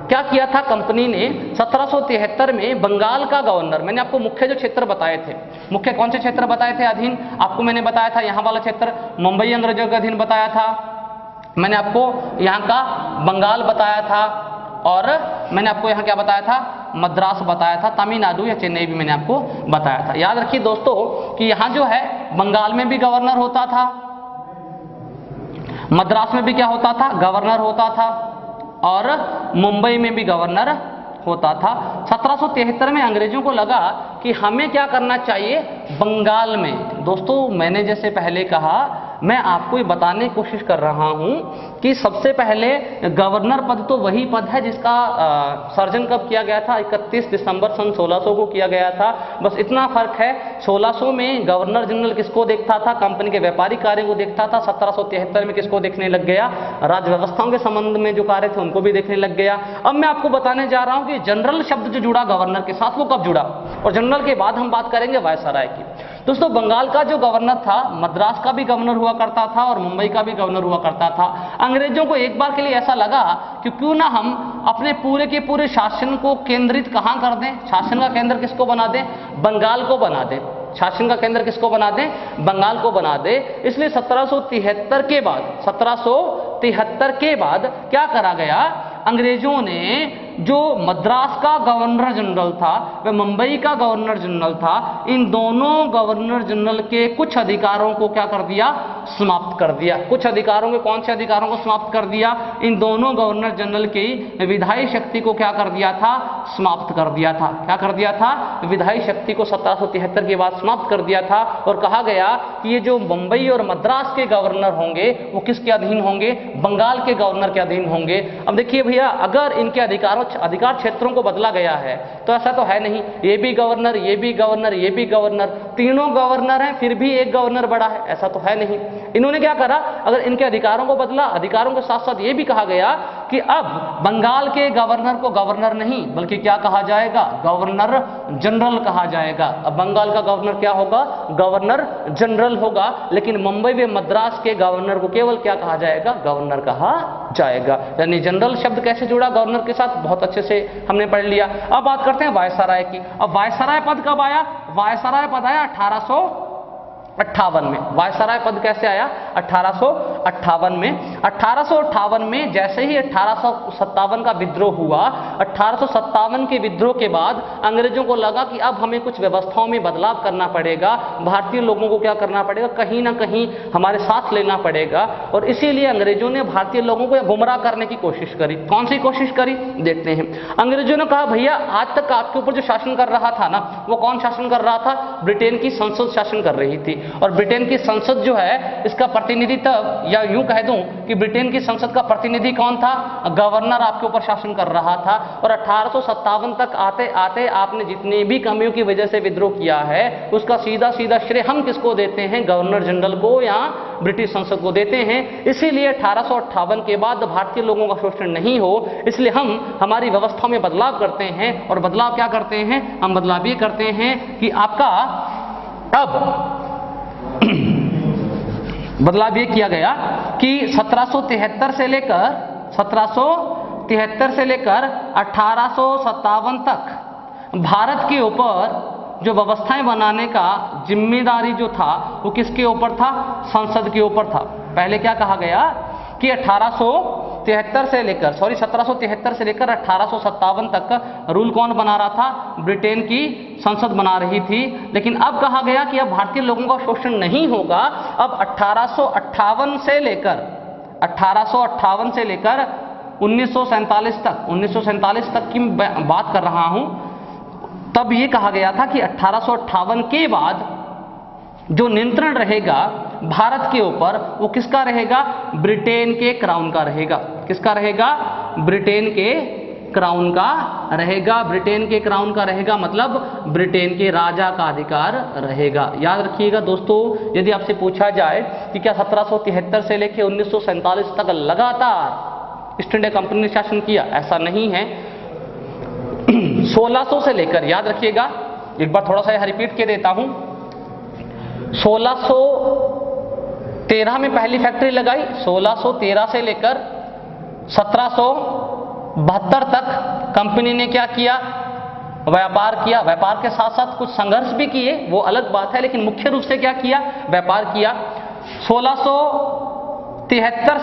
क्या किया था कंपनी ने? 1773 में बंगाल का गवर्नर, मैंने आपको मुख्य जो क्षेत्र बताए थे, मुख्य कौन से क्षेत्र बताए थे अधीन? आपको मैंने बताया था यहाँ वाला क्षेत्र मुंबई अंग्रेजों के अधीन बताया था, मैंने आपको यहाँ का बंगाल बताया था, और मैंने आपको यहाँ क्या बताया था? मद्रास बताया था, तमिलनाडु या चेन्नई भी मैंने आपको बताया था। याद रखिए दोस्तों कि यहाँ जो है बंगाल में भी गवर्नर होता था, मद्रास में भी क्या होता था? गवर्नर होता था, और मुंबई में भी गवर्नर होता था। 1773 में अंग्रेजों को लगा कि हमें क्या करना चाहिए? बंगाल में दोस्तों, मैंने जैसे पहले कहा, मैं आपको ये बताने की कोशिश कर रहा हूं कि सबसे पहले गवर्नर पद तो वही पद है जिसका सर्जन कब किया गया था? 31 दिसंबर सन 1600 को किया गया था। बस इतना फर्क है, 1600 में गवर्नर जनरल किसको देखता था? कंपनी के व्यापारिक कार्यों को देखता था। 1773 में किसको देखने लग गया? राज्य व्यवस्थाओं के संबंध में जो कार्य थे उनको भी देखने लग गया। अब मैं आपको बताने जा रहा हूं कि जनरल शब्द जो जुड़ा गवर्नर के साथ वो कब जुड़ा, और जनरल के बाद हम बात करेंगे वायसराय की। दोस्तों, बंगाल का जो गवर्नर था, मद्रास का भी गवर्नर हुआ करता था और मुंबई का भी गवर्नर हुआ करता था। अंग्रेजों को एक बार के लिए ऐसा लगा कि क्यों ना हम अपने पूरे के पूरे शासन को केंद्रित कहां कर दें? शासन का केंद्र किसको बना दें? बंगाल को बना दें। शासन का केंद्र किसको बना दें? बंगाल को बना दे। इसलिए 1773 के बाद क्या करा गया? अंग्रेजों ने जो मद्रास का गवर्नर जनरल था वह मुंबई का गवर्नर जनरल था, इन दोनों गवर्नर जनरल के कुछ अधिकारों को क्या कर दिया? समाप्त कर दिया। कुछ अधिकारों के, कौन से अधिकारों को समाप्त कर दिया? इन दोनों गवर्नर जनरल की विधायी शक्ति को क्या कर दिया था? समाप्त कर दिया था। क्या कर दिया था? विधायी शक्ति को 1773 के बाद समाप्त कर दिया था, और कहा गया कि ये जो मुंबई और मद्रास के गवर्नर होंगे वो किसके अधीन होंगे? बंगाल के गवर्नर के अधीन होंगे। अब देखिए भैया, अगर इनके अधिकारों अधिकार क्षेत्रों को बदला गया है, तो ऐसा तो है नहीं। ये भी गवर्नर, ये भी गवर्नर, ये भी गवर्नर, तीनों गवर्नर हैं, फिर भी एक गवर्नर बड़ा है, ऐसा तो है नहीं। इन्होंने क्या करा, अगर इनके अधिकारों को बदला, अधिकारों के साथ साथ ये भी कहा गया कि अब बंगाल के गवर्नर को गवर्नर नहीं बल्कि क्या कहा जाएगा, गवर्नर जनरल कहा जाएगा। अब बंगाल का गवर्नर क्या होगा, गवर्नर जनरल होगा, लेकिन मुंबई व मद्रास के गवर्नर को केवल क्या कहा जाएगा, गवर्नर कहा जाएगा। यानी जनरल शब्द कैसे जुड़ा गवर्नर के साथ, बहुत अच्छे से हमने पढ़ लिया। अब बात करते हैं वायसराय की। अब वायसराय पद कब आया, वायसराय पद आया 1858 में। वायसराय पद कैसे आया, 1858 में। 1858 में जैसे ही 1857 का विद्रोह हुआ, 1857 के विद्रोह के बाद अंग्रेजों को लगा कि अब हमें कुछ व्यवस्थाओं में बदलाव करना पड़ेगा, भारतीय लोगों को क्या करना पड़ेगा, कहीं ना कहीं हमारे साथ लेना पड़ेगा, और इसीलिए अंग्रेजों ने भारतीय लोगों को गुमराह करने की कोशिश करी। कौन सी कोशिश करी, देखते हैं। अंग्रेजों ने कहा भैया आज तक आपके ऊपर जो शासन कर रहा था ना, वो कौन शासन कर रहा था, ब्रिटेन की संसद शासन कर रही थी। और ब्रिटेन की संसद जो है, इसका प्रतिनिधि तब, या यूं कह दूं कि ब्रिटेन की संसद का प्रतिनिधि कौन था, गवर्नर आपके ऊपर शासन कर रहा था। और 1857 तक आते आते आपने जितनी भी कमियों की वजह से विद्रोह किया है, उसका सीधा सीधा श्रेय हम किसको देते हैं, गवर्नर जनरल को या ब्रिटिश संसद को देते हैं। इसीलिए 1858 के बाद भारतीय लोगों का शोषण नहीं हो, इसलिए हम हमारी व्यवस्था में बदलाव करते हैं। और बदलाव क्या करते हैं, हम बदलाव ये करते हैं कि आपका अब बदलाव ये किया गया कि 1773 से लेकर 1857 तक भारत के ऊपर जो व्यवस्थाएं बनाने का जिम्मेदारी जो था वो किसके ऊपर था, संसद के ऊपर था। पहले क्या कहा गया कि 1773 से लेकर 1857 तक रूल कौन बना रहा था, ब्रिटेन की संसद बना रही थी। लेकिन अब कहा गया कि अब भारतीय लोगों का शोषण नहीं होगा। अब 1858 से लेकर 1947 तक की बात कर रहा हूं, तब ये कहा गया था कि 1858 के बाद जो नियंत्रण रहेगा भारत के ऊपर वो किसका रहेगा, ब्रिटेन के क्राउन का रहेगा। किसका रहेगा, ब्रिटेन के क्राउन का रहेगा। ब्रिटेन के क्राउन का रहेगा मतलब ब्रिटेन के राजा का अधिकार रहेगा। याद रखिएगा दोस्तों, यदि आपसे पूछा जाए कि क्या 1773 से लेकर 1947 तक लगातार ईस्ट इंडिया कंपनी ने शासन किया, ऐसा नहीं है। 1600 से लेकर, याद रखिएगा, एक बार थोड़ा सा रिपीट के देता हूं, 1613 में पहली फैक्ट्री लगाई, 1613 से लेकर 1772 तक कंपनी ने क्या किया, व्यापार किया। व्यापार के साथ साथ कुछ संघर्ष भी किए, वो अलग बात है, लेकिन मुख्य रूप से क्या किया, व्यापार किया। 1773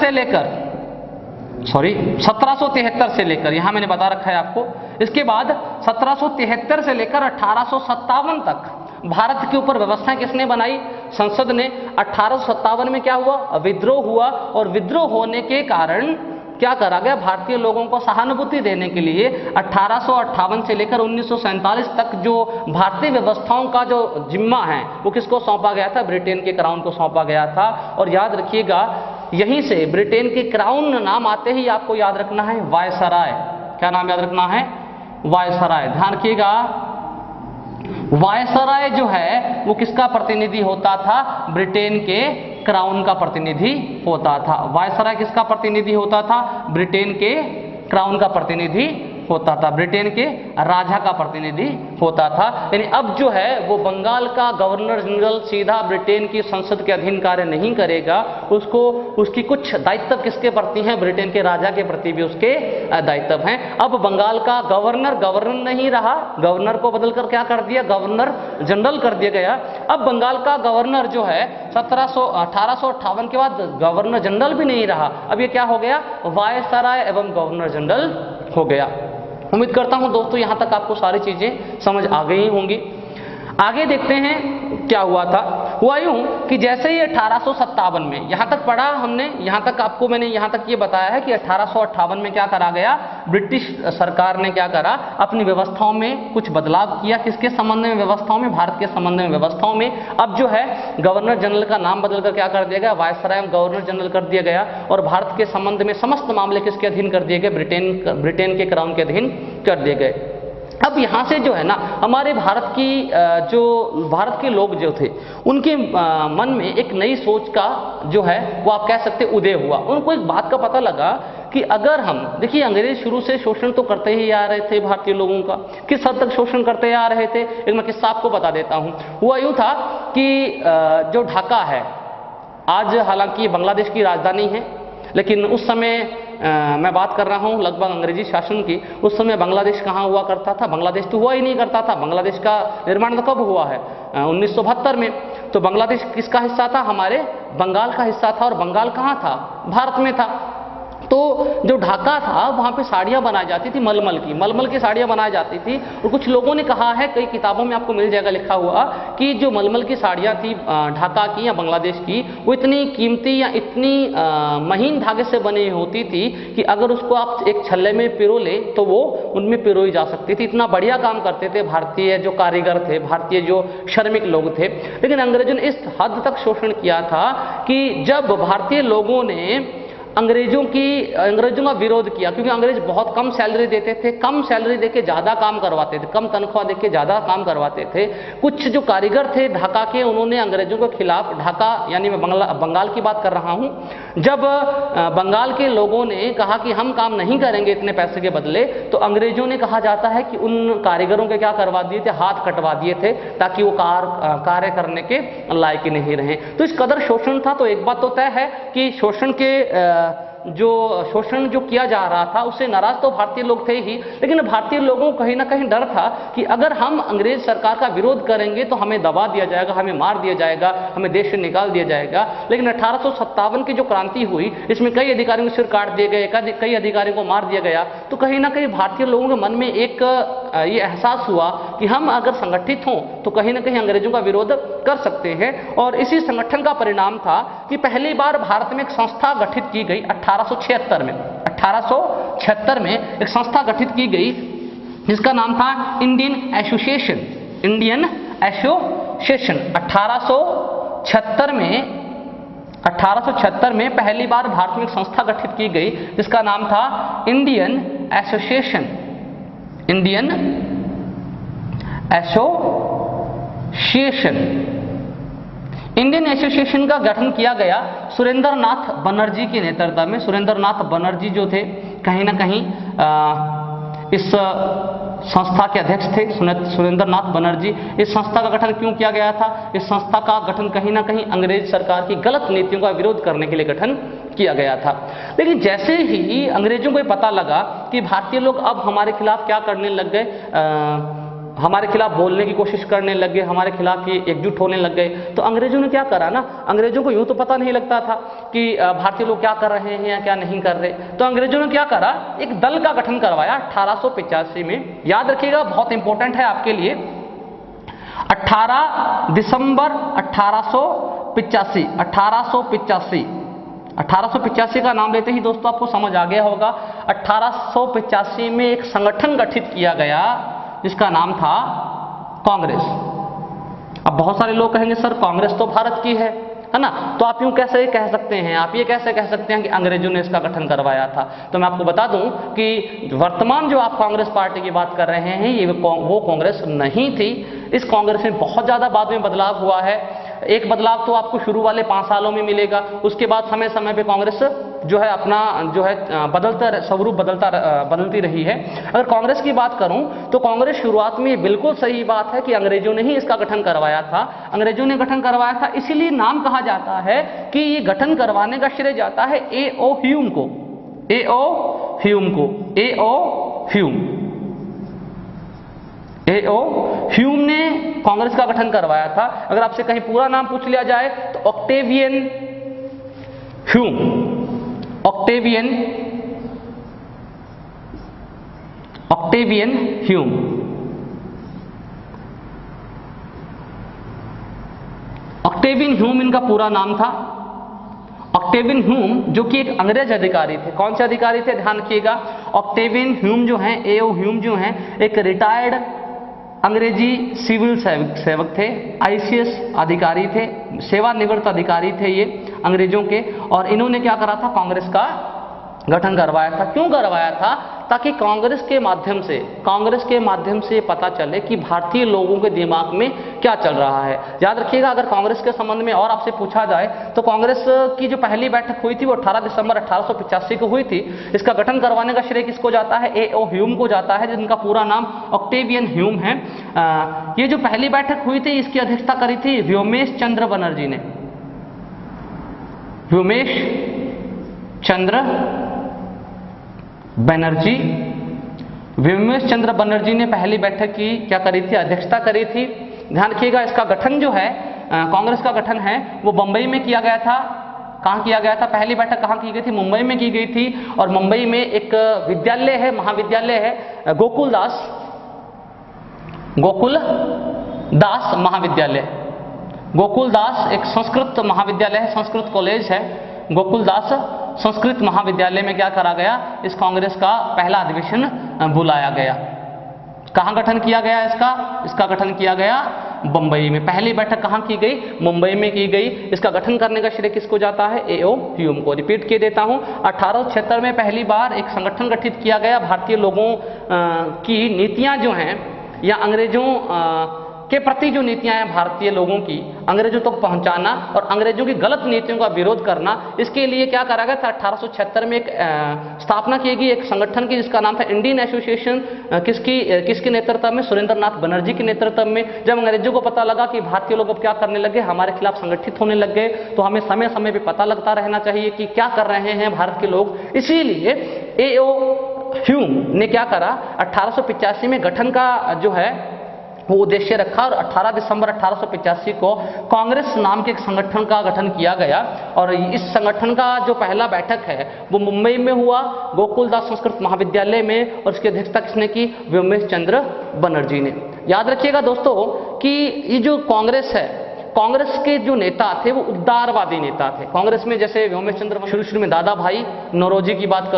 से लेकर यहां मैंने बता रखा है आपको। इसके बाद 1773 से लेकर 1857 तक भारत के ऊपर व्यवस्थाएं किसने बनाई, संसद ने। 1857 में क्या हुआ, विद्रोह हुआ, और विद्रोह होने के कारण क्या करा गया, भारतीय लोगों को सहानुभूति देने के लिए 1858 से लेकर 1947 तक जो भारतीय व्यवस्थाओं का जो जिम्मा है वो किसको सौंपा गया था, ब्रिटेन के क्राउन को सौंपा गया था। और याद रखिएगा, यहीं से ब्रिटेन के क्राउन नाम आते ही आपको याद रखना है वायसराय। क्या नाम याद रखना है, वायसराय। ध्यान रखिएगा, वायसराय जो है वो किसका प्रतिनिधि होता था, ब्रिटेन के क्राउन का प्रतिनिधि होता था। वायसराय किसका प्रतिनिधि होता था, ब्रिटेन के क्राउन का प्रतिनिधि होता था, ब्रिटेन के राजा का प्रतिनिधि होता था। यानी अब जो है वो बंगाल का गवर्नर जनरल सीधा ब्रिटेन की संसद के अधीन कार्य नहीं करेगा, उसको उसकी कुछ दायित्व किसके प्रति हैं, ब्रिटेन के राजा के प्रति भी उसके दायित्व हैं। अब बंगाल का गवर्नर नहीं रहा, गवर्नर को बदलकर क्या कर दिया, गवर्नर जनरल कर दिया गया। अब बंगाल का गवर्नर जो है 1858 के बाद गवर्नर जनरल भी नहीं रहा, अब ये क्या हो गया, वायसराय एवं गवर्नर जनरल हो गया। उम्मीद करता हूं दोस्तों यहां तक आपको सारी चीजें समझ आ गई होंगी। आगे देखते हैं क्या हुआ था। हुआ यूं कि जैसे ही 1857 में, यहां तक पढ़ा हमने, यहां तक आपको मैंने यहां तक ये बताया है कि 1858 में क्या करा गया, ब्रिटिश सरकार ने क्या करा, अपनी व्यवस्थाओं में कुछ बदलाव किया। किसके संबंध में व्यवस्थाओं में? भारत के संबंध में व्यवस्थाओं में। अब जो है गवर्नर जनरल का नाम बदलकर क्या कर दिया गया, वायसराय गवर्नर जनरल कर दिया गया, और भारत के संबंध में समस्त मामले किसके अधीन कर दिए गए, ब्रिटेन के क्राउन के अधीन कर दिए गए। अब यहाँ से जो है ना, हमारे भारत के लोग जो थे उनके मन में एक नई सोच का जो है वो आप कह सकते उदय हुआ। उनको एक बात का पता लगा कि अगर हम, देखिए अंग्रेज शुरू से शोषण तो करते ही आ रहे थे भारतीय लोगों का, किस हद तक शोषण करते आ रहे थे, एक मैं किस्सा आपको बता देता हूँ। हुआ यूँ था कि जो ढाका है, आज हालांकि बांग्लादेश की राजधानी है, लेकिन उस समय मैं बात कर रहा हूं लगभग अंग्रेजी शासन की, उस समय बांग्लादेश कहाँ हुआ करता था? बांग्लादेश तो हुआ ही नहीं करता था। बांग्लादेश का निर्माण तो कब हुआ है? 1972 में। तो बांग्लादेश किसका हिस्सा था? हमारे बंगाल का हिस्सा था। और बंगाल कहाँ था? भारत में था। तो जो ढाका था वहाँ पे साड़ियाँ बनाई जाती थी, मलमल की साड़ियाँ बनाई जाती थी। और कुछ लोगों ने कहा है, कई किताबों में आपको मिल जाएगा लिखा हुआ, कि जो मलमल की साड़ियाँ थी ढाका की या बांग्लादेश की, वो इतनी कीमती या इतनी महीन धागे से बनी होती थी कि अगर उसको आप एक छल्ले में पिरो ले तो वो उनमें पिरोई जा सकती थी। इतना बढ़िया काम करते थे भारतीय जो कारीगर थे, भारतीय जो श्रमिक लोग थे। लेकिन अंग्रेजों ने इस हद तक शोषण किया था कि जब भारतीय लोगों ने अंग्रेजों का विरोध किया, क्योंकि अंग्रेज बहुत कम सैलरी देते थे, कम सैलरी देके ज़्यादा काम करवाते थे, कम तनख्वाह देके ज़्यादा काम करवाते थे। कुछ जो कारीगर थे ढाका के, उन्होंने अंग्रेजों के खिलाफ, ढाका यानी मैं बंगाल की बात कर रहा हूँ, जब बंगाल के लोगों ने कहा कि हम काम नहीं करेंगे इतने पैसे के बदले, तो अंग्रेजों ने, कहा जाता है कि उन कारीगरों के क्या करवा दिए थे, हाथ कटवा दिए थे, ताकि वो कार्य करने के लायक ही नहीं रहे। तो इस कदर शोषण था। तो एक बात तो तय है कि शोषण जो किया जा रहा था उससे नाराज तो भारतीय लोग थे ही, लेकिन भारतीय लोगों को कहीं ना कहीं डर था कि अगर हम अंग्रेज सरकार का विरोध करेंगे तो हमें दबा दिया जाएगा, हमें मार दिया जाएगा, हमें देश से निकाल दिया जाएगा। लेकिन 1857 की जो क्रांति हुई, इसमें कई अधिकारियों के सिर काट दिए गए, कई अधिकारियों को मार दिया गया। तो कहीं ना कहीं भारतीय लोगों के मन में एक ये एहसास हुआ कि हम अगर संगठित हों तो कहीं ना कहीं अंग्रेजों का विरोध कर सकते हैं। और इसी संगठन का परिणाम था कि पहली बार भारत में एक संस्था गठित की गई 1876 में। 1876 में एक संस्था गठित की गई जिसका नाम था इंडियन एसोसिएशन। 1876 में पहली बार भारत में एक संस्था गठित की गई जिसका नाम था इंडियन एसोसिएशन। इंडियन एसोसिएशन का गठन किया गया सुरेंद्र नाथ बनर्जी के नेतृत्व में। सुरेंद्र नाथ बनर्जी जो थे कहीं ना कहीं इस संस्था के अध्यक्ष थे, सुरेंद्र नाथ बनर्जी। इस संस्था का गठन क्यों किया गया था? इस संस्था का गठन कहीं ना कहीं अंग्रेज सरकार की गलत नीतियों का विरोध करने के लिए गठन किया गया था। लेकिन जैसे ही अंग्रेजों को पता लगा कि भारतीय लोग अब हमारे खिलाफ क्या करने लग गए, हमारे खिलाफ बोलने की कोशिश करने लग गए, हमारे खिलाफ ये एकजुट होने लग गए, तो अंग्रेजों ने क्या करा ना, अंग्रेजों को यूं तो पता नहीं लगता था कि भारतीय लोग क्या कर रहे हैं या क्या नहीं कर रहे। तो अंग्रेजों ने क्या करा, एक दल का गठन करवाया 1885 में। याद रखिएगा, बहुत इंपॉर्टेंट है आपके लिए। 18 दिसंबर 1885 का नाम लेते ही दोस्तों आपको समझ आ गया होगा। 1885 में एक संगठन गठित किया गया जिसका नाम था कांग्रेस। अब बहुत सारे लोग कहेंगे सर कांग्रेस तो भारत की है ना, तो आप यूं कैसे कह सकते हैं, आप ये कैसे कह सकते हैं कि अंग्रेजों ने इसका गठन करवाया था? तो मैं आपको बता दूं कि वर्तमान जो आप कांग्रेस पार्टी की बात कर रहे हैं, ये वो कांग्रेस नहीं थी। इस कांग्रेस में बहुत ज़्यादा बाद में बदलाव हुआ है। एक बदलाव तो आपको शुरू वाले 5 सालों में मिलेगा, उसके बाद समय समय पे कांग्रेस जो है अपना जो है स्वरूप बदलती रही है। अगर कांग्रेस की बात करूं तो कांग्रेस शुरुआत में बिल्कुल सही बात है कि अंग्रेजों ने ही इसका गठन करवाया था। अंग्रेजों ने गठन करवाया था, इसीलिए नाम कहा जाता है कि ये गठन करवाने का श्रेय जाता है A.O. ह्यूम को। A.O. ह्यूम ने कांग्रेस का गठन करवाया था। अगर आपसे कहीं पूरा नाम पूछ लिया जाए तो ऑक्टेवियन ह्यूम ऑक्टेवियन ह्यूम इनका पूरा नाम था। ऑक्टेवियन ह्यूम जो कि एक अंग्रेज अधिकारी थे। कौन से अधिकारी थे, ध्यान रखिएगा। ऑक्टेवियन ह्यूम जो हैं, A.O. ह्यूम जो हैं, एक रिटायर्ड अंग्रेजी सिविल सेवक थे, ICS अधिकारी थे, सेवानिवृत्त अधिकारी थे ये अंग्रेजों के। और इन्होंने क्या करा था, कांग्रेस का गठन करवाया था। क्यों करवाया था, ताकि कांग्रेस के माध्यम से पता चले कि भारतीय लोगों के दिमाग में क्या चल रहा है। याद रखिएगा, अगर कांग्रेस के संबंध में और आपसे पूछा जाए तो कांग्रेस की जो पहली बैठक हुई थी वो 18 दिसंबर 1885 को हुई थी। इसका गठन करवाने का श्रेय किसको जाता है, A.O. ह्यूम को जाता है, जिनका पूरा नाम ऑक्टेवियन ह्यूम है। ये जो पहली बैठक हुई थी इसकी अध्यक्षता करी थी व्योमेश चंद्र बनर्जी ने। व्योमेश चंद्र बनर्जी ने पहली बैठक की क्या करी थी, अध्यक्षता करी थी। ध्यान रखिएगा, इसका गठन जो है कांग्रेस का गठन है वो मुंबई में किया गया था। कहाँ किया गया था, पहली बैठक कहाँ की गई थी, मुंबई में की गई थी। और मुंबई में एक विद्यालय है, महाविद्यालय है, गोकुलदास महाविद्यालय। गोकुलदास एक संस्कृत महाविद्यालय है, संस्कृत कॉलेज है। गोकुलदास संस्कृत महाविद्यालय में क्या करा गया, इस कांग्रेस का पहला अधिवेशन बुलाया गया। कहाँ गठन किया गया इसका गठन किया गया मुंबई में। पहली बैठक कहाँ की गई, मुंबई में की गई। इसका गठन करने का श्रेय किसको जाता है, A.O. ह्यूम को। रिपीट किए देता हूँ, 1876 में पहली बार एक संगठन गठित किया गया। भारतीय लोगों की नीतियाँ जो हैं या अंग्रेजों के प्रति जो नीतियां हैं भारतीय लोगों की, अंग्रेजों तक पहुंचाना और अंग्रेजों की गलत नीतियों का विरोध करना, इसके लिए क्या करा गया था, 1876 में एक स्थापना की गई एक संगठन की, जिसका नाम था इंडियन एसोसिएशन। किसके नेतृत्व में, सुरेंद्रनाथ बनर्जी के नेतृत्व में। जब अंग्रेजों को पता लगा कि भारतीय लोग अब क्या करने लगे, हमारे खिलाफ संगठित होने लग गए, तो हमें समय समय पर पता लगता रहना चाहिए कि क्या कर रहे हैं भारत के लोग। इसीलिए A.O. ह्यूम ने क्या करा, 1885 में गठन का जो है वो उद्देश्य रखा और 18 दिसंबर 1885 को कांग्रेस नाम के एक संगठन का गठन किया गया। और इस संगठन का जो पहला बैठक है वो मुंबई में हुआ, गोकुलदास संस्कृत महाविद्यालय में। और उसकी अध्यक्षता किसने की, व्योमेश चंद्र बनर्जी ने। याद रखिएगा दोस्तों कि ये जो कांग्रेस है, कांग्रेस के जो नेता थे वो उदारवादी नेता थे। कांग्रेस में जैसे व्योमेश चंद्र शुरू में दादा भाई नौरोजी की बात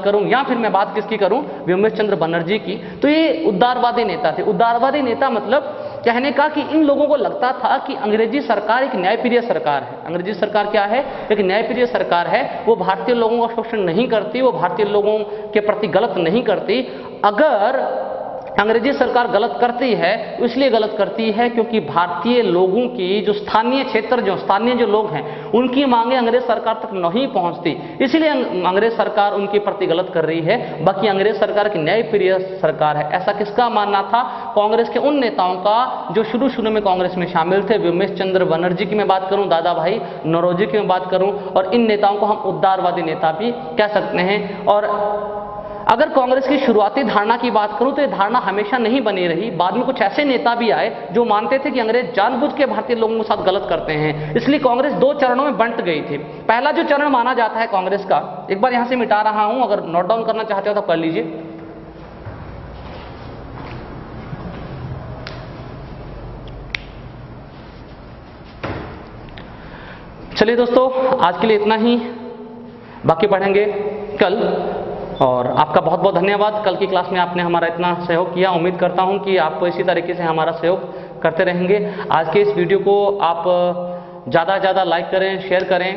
करूं, या फिर मैं बात किसकी करूं, व्योमेश चंद्र बनर्जी की, तो ये उदारवादी नेता थे। उदारवादी नेता मतलब कहने का कि इन लोगों को लगता था कि अंग्रेजी सरकार एक न्यायप्रिय सरकार है। अंग्रेजी सरकार क्या है, एक न्यायप्रिय सरकार है। वो भारतीय लोगों का शोषण नहीं करती, वो भारतीय लोगों के प्रति गलत नहीं करती। अगर अंग्रेजी सरकार गलत करती है इसलिए गलत करती है क्योंकि भारतीय लोगों की जो स्थानीय जो लोग हैं उनकी मांगे अंग्रेज सरकार तक नहीं पहुंचती, इसलिए अंग्रेज सरकार उनके प्रति गलत कर रही है। बाकी अंग्रेज सरकार की न्यायप्रिय सरकार है, ऐसा किसका मानना था, कांग्रेस के उन नेताओं का जो शुरू में कांग्रेस में शामिल थे। व्योमेश चंद्र बनर्जी की मैं बात करूं, दादा भाई नौरोजी की मैं बात करूं, और इन नेताओं को हम उदारवादी नेता भी कह सकते हैं। और अगर कांग्रेस की शुरुआती धारणा की बात करूं तो यह धारणा हमेशा नहीं बनी रही। बाद में कुछ ऐसे नेता भी आए जो मानते थे कि अंग्रेज जानबूझ के भारतीय लोगों के साथ गलत करते हैं, इसलिए कांग्रेस दो चरणों में बंट गई थी। पहला जो चरण माना जाता है कांग्रेस का, एक बार यहां से मिटा रहा हूं, अगर नोट डाउन करना चाहते हो तो कर लीजिए। चलिए दोस्तों, आज के लिए इतना ही, बाकी पढ़ेंगे कल। और आपका बहुत बहुत धन्यवाद, कल की क्लास में आपने हमारा इतना सहयोग किया। उम्मीद करता हूं कि आप इसी तरीके से हमारा सहयोग करते रहेंगे। आज के इस वीडियो को आप ज़्यादा से ज़्यादा लाइक करें, शेयर करें,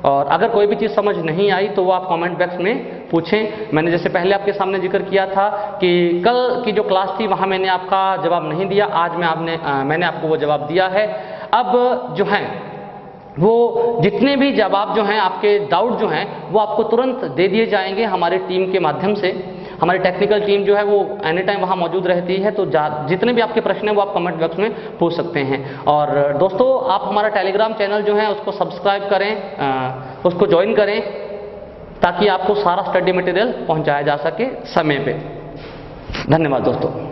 और अगर कोई भी चीज़ समझ नहीं आई तो वो आप कमेंट बॉक्स में पूछें। मैंने जैसे पहले आपके सामने जिक्र किया था कि कल की जो क्लास थी वहाँ मैंने आपका जवाब नहीं दिया, आज मैंने आपको वो जवाब दिया है। अब जो है वो जितने भी जवाब जो हैं, आपके डाउट जो हैं, वो आपको तुरंत दे दिए जाएंगे हमारी टीम के माध्यम से। हमारी टेक्निकल टीम जो है वो एनी टाइम वहाँ मौजूद रहती है, तो जितने भी आपके प्रश्न हैं वो आप कमेंट बॉक्स में पूछ सकते हैं। और दोस्तों, आप हमारा टेलीग्राम चैनल जो है उसको सब्सक्राइब करें, उसको ज्वाइन करें, ताकि आपको सारा स्टडी मटेरियल पहुँचाया जा सके समय पे। धन्यवाद दोस्तों।